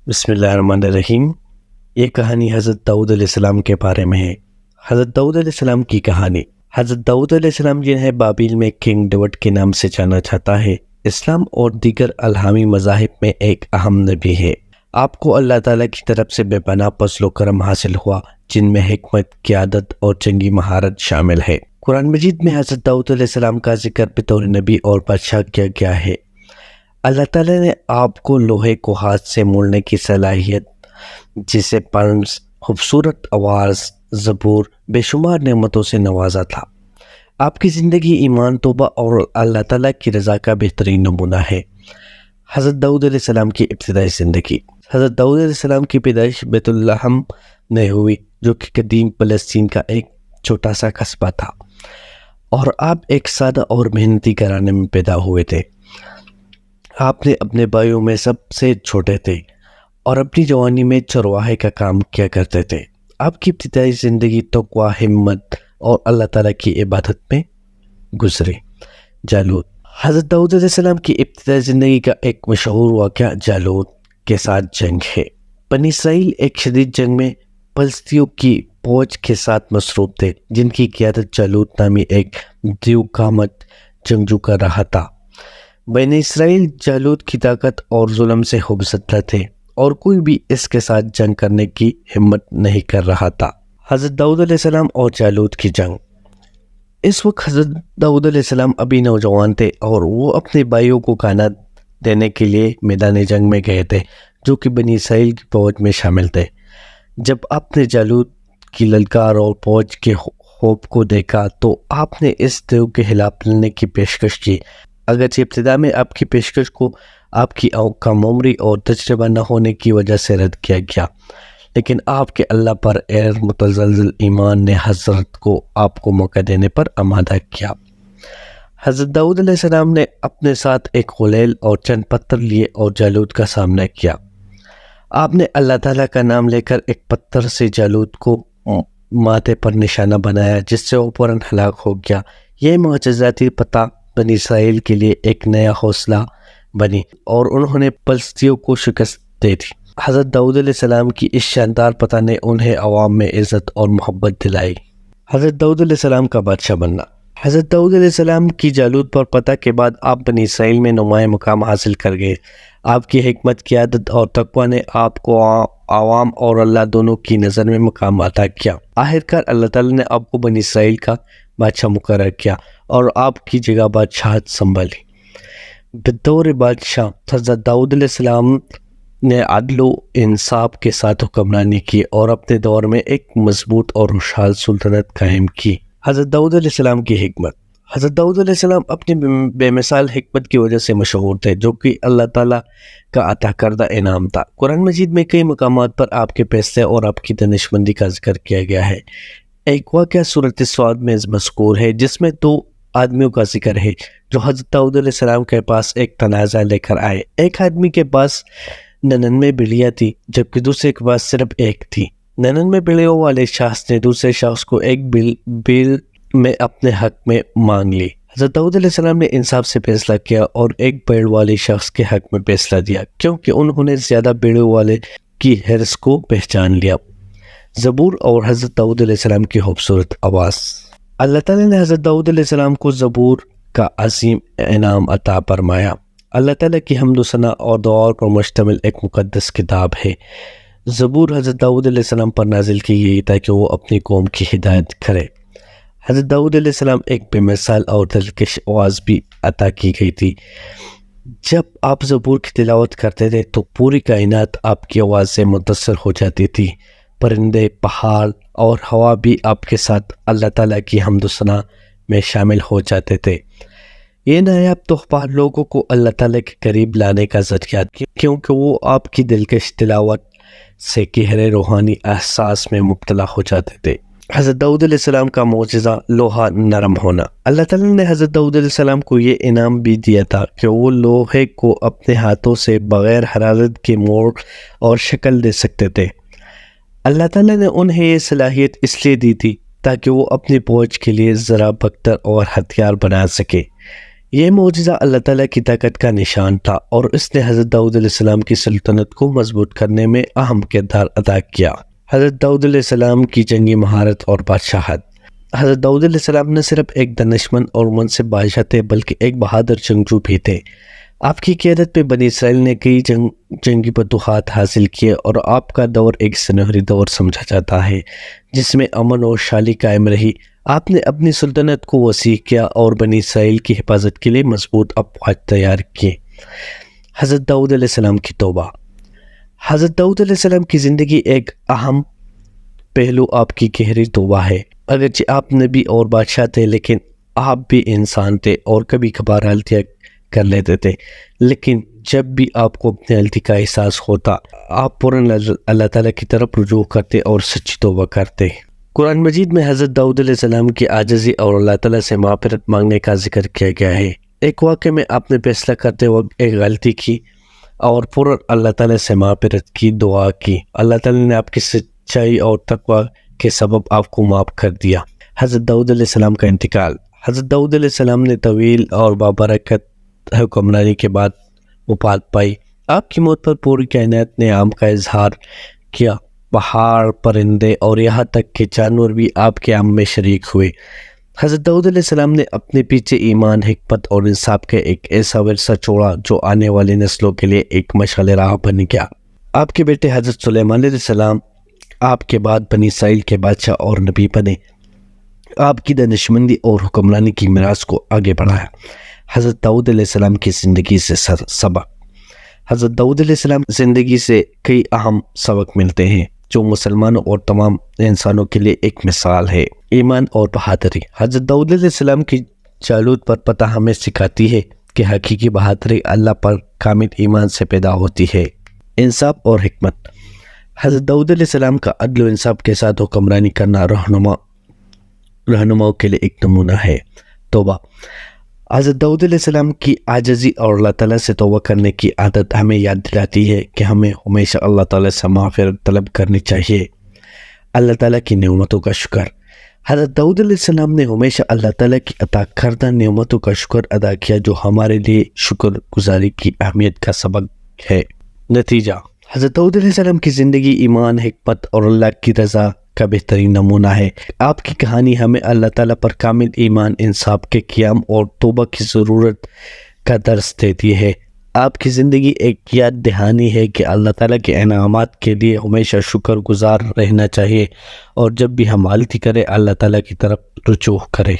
بسم اللہ الرحمن الرحیم۔ یہ کہانی حضرت داؤد علیہ السلام کے بارے میں ہے۔ حضرت داؤد علیہ السلام کی کہانی۔ حضرت داؤد علیہ السلام جنہیں بابل میں کنگ ڈیوڈ کے نام سے جانا جاتا ہے، اسلام اور دیگر الہامی مذاہب میں ایک اہم نبی ہے۔ آپ کو اللہ تعالیٰ کی طرف سے بے پناہ فضل و کرم حاصل ہوا، جن میں حکمت، قیادت اور جنگی مہارت شامل ہے۔ قرآن مجید میں حضرت داؤد علیہ السلام کا ذکر بطور نبی اور بادشاہ کیا گیا ہے۔ اللہ تعالیٰ نے آپ کو لوہے کو ہاتھ سے موڑنے کی صلاحیت، جسے پرنس، خوبصورت آواز، زبور، بے شمار نعمتوں سے نوازا تھا۔ آپ کی زندگی ایمان، توبہ اور اللہ تعالیٰ کی رضا کا بہترین نمونہ ہے۔ حضرت داؤد علیہ السلام کی ابتدائی زندگی۔ حضرت داؤد علیہ السلام کی پیدائش بیت لحم میں ہوئی، جو کہ قدیم فلسطین کا ایک چھوٹا سا قصبہ تھا، اور آپ ایک سادہ اور محنتی گھرانے میں پیدا ہوئے تھے۔ آپ نے اپنے بھائیوں میں سب سے چھوٹے تھے اور اپنی جوانی میں چرواہے کا کام کیا کرتے تھے۔ آپ کی ابتدائی زندگی تقویٰ، ہمت اور اللہ تعالیٰ کی عبادت میں گزری۔ جالوت۔ حضرت داؤد علیہ السلام کی ابتدائی زندگی کا ایک مشہور واقعہ جالوت کے ساتھ جنگ ہے۔ بنی اسرائیل ایک شدید جنگ میں فلسطینیوں کی فوج کے ساتھ مصروف تھے، جن کی قیادت جالوت نامی ایک دیو قامت جنگجو کر رہا تھا۔ بنی اسرائیل جالوت کی طاقت اور ظلم سے خوفزدہ تھے، اور کوئی بھی اس کے ساتھ جنگ کرنے کی ہمت نہیں کر رہا تھا۔ حضرت داؤد علیہ السلام اور جالوت کی جنگ۔ اس وقت حضرت داؤد علیہ السلام ابھی نوجوان تھے، اور وہ اپنے بھائیوں کو کھانا دینے کے لیے میدان جنگ میں گئے تھے، جو کہ بنی اسرائیل کی فوج میں شامل تھے۔ جب آپ نے جالوت کی للکار اور فوج کے خوف کو دیکھا، تو آپ نے اس دیو کے خلاف لڑنے کی پیشکش کی۔ اگرچہ ابتدا میں آپ کی پیشکش کو آپ کی کم عمری اور تجربہ نہ ہونے کی وجہ سے رد کیا گیا، لیکن آپ کے اللہ پر غیر متزلزل ایمان نے حضرت کو آپ کو موقع دینے پر آمادہ کیا۔ حضرت داؤد علیہ السلام نے اپنے ساتھ ایک غلیل اور چند پتھر لیے اور جالوت کا سامنا کیا۔ آپ نے اللہ تعالیٰ کا نام لے کر ایک پتھر سے جالوت کو ماتھے پر نشانہ بنایا، جس سے وہ فوراً ہلاک ہو گیا۔ یہ معجزاتی فتح بنی اسرائیل کے لیے ایک نیا حوصلہ بنی، اور انہوں نے فلسطینیوں کو شکست دے دی۔ حضرت داؤد علیہ السلام کی اس شاندار فتح نے انہیں عوام میں عزت اور محبت دلائی۔ حضرت داؤد علیہ السلام کا بادشاہ بننا۔ حضرت داؤد علیہ السلام کی جالوت پر فتح کے بعد آپ بنی اسرائیل میں نمایاں مقام حاصل کر گئے۔ آپ کی حکمت، قیادت اور تقویٰ نے آپ کو عوام اور اللہ دونوں کی نظر میں مقام عطا کیا۔ آخرکار اللہ تعالیٰ نے آپ کو بنی اسرائیل کا بادشاہ مقرر کیا، اور آپ کی جگہ بادشاہت سنبھالی۔ بطور بادشاہ حضرت داؤد علیہ السلام نے عدل و انصاف کے ساتھ حکمرانی کی، اور اپنے دور میں ایک مضبوط اور خوشحال سلطنت قائم کی۔ حضرت داؤد علیہ السلام کی حکمت۔ حضرت داؤد علیہ السلام اپنی بے مثال حکمت کی وجہ سے مشہور تھے، جو کہ اللہ تعالیٰ کا عطا کردہ انعام تھا۔ قرآن مجید میں کئی مقامات پر آپ کے فیصلے اور آپ کی دانش مندی کا ذکر کیا گیا ہے۔ ایک واقعہ سورۃ الصاد میں مذکور ہے، جس میں دو آدمیوں کا ذکر ہے جو حضرت داؤد علیہ السلام کے پاس ایک تنازع لے کر آئے۔ ایک آدمی کے پاس 99 بلیاں تھی، جبکہ دوسرے کے پاس صرف ایک تھی۔ 99 بلیوں والے شخص نے دوسرے شخص کو ایک بیل میں اپنے حق میں مانگ لی۔ حضرت داؤد علیہ السلام نے انصاف سے فیصلہ کیا اور ایک بیڑ والے شخص کے حق میں فیصلہ دیا، کیونکہ انہوں نے زیادہ بیڑوں والے کی حرص کو پہچان لیا۔ زبور اور حضرت داؤد علیہ السلام کی خوبصورت آواز۔ اللہ تعالیٰ نے حضرت داؤد علیہ السلام کو زبور کا عظیم انعام عطا فرمایا۔ اللہ تعالیٰ کی حمد و ثنا اور دعاؤں پر مشتمل ایک مقدس کتاب ہے۔ زبور حضرت داؤد علیہ السلام پر نازل کی گئی تاکہ وہ اپنی قوم کی ہدایت کرے۔ حضرت داؤد علیہ السلام ایک بے مثال اور دلکش آواز بھی عطا کی گئی تھی۔ جب آپ زبور کی تلاوت کرتے تھے تو پوری کائنات آپ کی آواز سے متاثر ہو جاتی تھی۔ پرندے، پہاڑ اور ہوا بھی آپ کے ساتھ اللہ تعالیٰ کی حمد و ثنا میں شامل ہو جاتے تھے۔ یہ نایاب تحفہ لوگوں کو اللہ تعالیٰ کے قریب لانے کا ذریعہ تھا، کیونکہ وہ آپ کی دلکش تلاوت سے گہرے روحانی احساس میں مبتلا ہو جاتے تھے۔ حضرت داؤد علیہ السلام کا معجزہ لوہا نرم ہونا۔ اللہ تعالیٰ نے حضرت داؤد علیہ السلام کو یہ انعام بھی دیا تھا کہ وہ لوہے کو اپنے ہاتھوں سے بغیر حرارت کے موڑ اور شکل دے سکتے تھے۔ اللہ تعالیٰ نے انہیں یہ صلاحیت اس لیے دی تھی تاکہ وہ اپنی فوج کے لیے زرہ بختر اور ہتھیار بنا سکے۔ یہ معجزہ اللہ تعالیٰ کی طاقت کا نشان تھا اور اس نے حضرت داؤد علیہ السلام کی سلطنت کو مضبوط کرنے میں اہم کردار ادا کیا۔ حضرت داؤد علیہ السلام کی جنگی مہارت اور بادشاہت۔ حضرت داؤد علیہ السلام نہ صرف ایک دانشمند اور منصف بادشاہ تھے بلکہ ایک بہادر جنگجو بھی تھے۔ آپ کی قیادت پہ بنی اسرائیل نے کئی جنگی فتوحات حاصل کیے اور آپ کا دور ایک سنہری دور سمجھا جاتا ہے جس میں امن اور شالی قائم رہی۔ آپ نے اپنی سلطنت کو وسیع کیا اور بنی اسرائیل کی حفاظت کے لیے مضبوط افواج تیار کیے۔ حضرت داؤد علیہ السلام کی توبہ۔ حضرت داؤد علیہ السلام کی زندگی ایک اہم پہلو آپ کی گہری توبہ ہے۔ اگرچہ آپ نبی اور بادشاہ تھے لیکن آپ بھی انسان تھے اور کبھی کبھار غلطیاں کر لیتے تھے، لیکن جب بھی آپ کو اپنے غلطی کا احساس ہوتا آپ فوراً اللہ تعالیٰ کی طرف رجوع کرتے اور سچی توبہ کرتے۔ قرآن مجید میں حضرت داؤد علیہ السلام کی عاجزی اور اللہ تعالیٰ سے معافرت مانگنے کا ذکر کیا گیا ہے۔ ایک واقعے میں آپ نے فیصلہ کرتے وقت ایک غلطی کی اور فوراً اللہ تعالیٰ سے معافرت کی دعا کی۔ اللہ تعالیٰ نے آپ کی سچائی اور تقوی کے سبب آپ کو معاف کر دیا۔ حضرت داؤد علیہ السلام کا انتقال۔ حضرت داؤد علیہ السلام نے طویل اور بابرکت حکمرانی کے بعد وفات پائی۔ آپ کی موت پر پوری کائنات نے عام کا اظہار کیا۔ پہاڑ، پرندے اور یہاں تک کہ جانور بھی آپ کے عام میں شریک ہوئے۔ حضرت داؤد علیہ السلام نے اپنے پیچھے ایمان، حکمت اور انصاف کا ایک ایسا ورثہ چھوڑا جو آنے والی نسلوں کے لیے ایک مشعل راہ بن گیا۔ آپ کے بیٹے حضرت سلیمان علیہ السلام آپ کے بعد بنی اسرائیل کے بادشاہ اور نبی بنے۔ آپ کی دانشمندی اور حکمرانی کی میراث کو آگے بڑھایا۔ حضرت داؤد علیہ السلام کی زندگی سے سبق۔ حضرت داؤد علیہ السلام زندگی سے کئی اہم سبق ملتے ہیں جو مسلمانوں اور تمام انسانوں کے لیے ایک مثال ہے۔ ایمان اور بہادری۔ حضرت داؤد علیہ السلام کی جالوت پر پتہ ہمیں سکھاتی ہے کہ حقیقی بہادری اللہ پر کامل ایمان سے پیدا ہوتی ہے۔ انصاف اور حکمت۔ حضرت داؤد علیہ السلام کا عدل و انصاف کے ساتھ حکمرانی کرنا رہنماؤں کے لیے ایک نمونہ ہے۔ توبہ۔ حضرت داؤد علیہ السلام کی عاجزی اور اللہ تعالیٰ سے توبہ کرنے کی عادت ہمیں یاد دلاتی ہے کہ ہمیں ہمیشہ اللہ تعالیٰ سے معافرت طلب کرنی چاہیے۔ اللہ تعالیٰ کی نعمتوں کا شکر۔ حضرت داؤد علیہ السلام نے ہمیشہ اللہ تعالیٰ کی عطا کردہ نعمتوں کا شکر ادا کیا جو ہمارے لیے شکر گزاری کی اہمیت کا سبق ہے۔ نتیجہ۔ حضرت داؤد علیہ السلام کی زندگی ایمان، حکمت اور اللہ کی رضا کا بہترین نمونہ ہے۔ آپ کی کہانی ہمیں اللہ تعالیٰ پر کامل ایمان، انصاف کے قیام اور توبہ کی ضرورت کا درس دیتی ہے۔ آپ کی زندگی ایک یاد دہانی ہے کہ اللہ تعالیٰ کے انعامات کے لیے ہمیشہ شکر گزار رہنا چاہیے اور جب بھی ہم غلطی کریں اللہ تعالیٰ کی طرف رجوع کریں۔